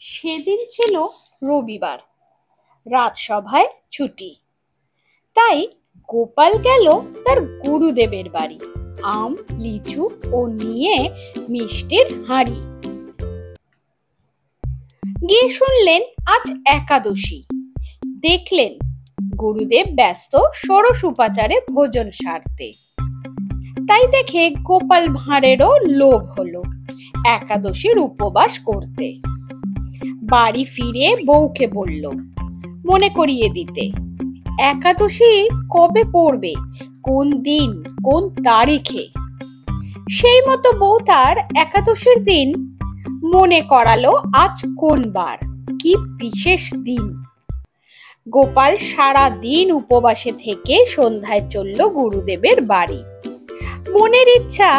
সেদিন ছিল রবিবার, রাজসভায় ছুটি। তাই গোপাল গেল তার গুরুদেবের বাড়ি, আম লিচু ও নিয়ে মিষ্টির হাঁড়ি। গিয়ে শুনলেন আজ একাদশী। দেখলেন গুরুদেব ব্যস্ত ষোড়শ উপাচারে ভোজন সারতে। তাই দেখে গোপাল ভাঁড়েরও লোভ হলো একাদশীর উপবাস করতে। বাড়ি ফিরে বউকে বলল মনে করিয়ে দিতে, একাদশী কবে পড়বে, কোন দিন কোন তারিখে। সেই মতো বউ তার একাদশীর দিন মনে করালো আজ কোন বার, কি বিশেষ দিন। গোপাল সারা দিন উপবাসে থেকে সন্ধ্যায় চলল গুরুদেবের বাড়ি। মনের ইচ্ছা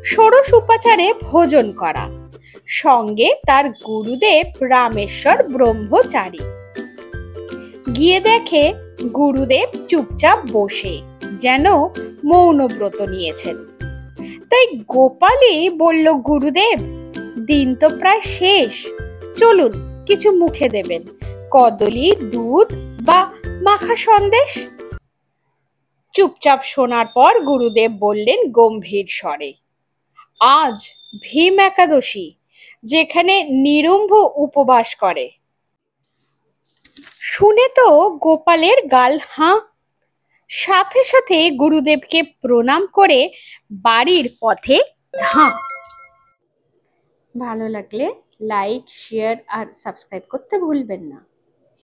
ষোড়শ উপাচারে ভোজন করা, সঙ্গে তার গুরুদেব রামেশ্বর ব্রহ্মচারী। গিয়ে দেখে গুরুদেব চুপচাপ বসে, যেন মৌনব্রত নিয়েছেন। তাই গোপালই বলল, গুরুদেব দিন তো প্রায় শেষ, চলুন কিছু মুখে দেবেন, কদলি দুধ বা মাখা সন্দেশ। চুপচাপ শোনার পর গুরুদেব বললেন গম্ভীর স্বরে, আজ ভীম একাদশী, যেখানে নিরুম্ভ উপবাস করে। শুনে তো গোপালের গাল হাঁ। সাথে সাথে গুরুদেবকে প্রণাম করে বাড়ির পথে ধাঁ। ভালো লাগলে লাইক, শেয়ার আর সাবস্ক্রাইব করতে ভুলবেন না।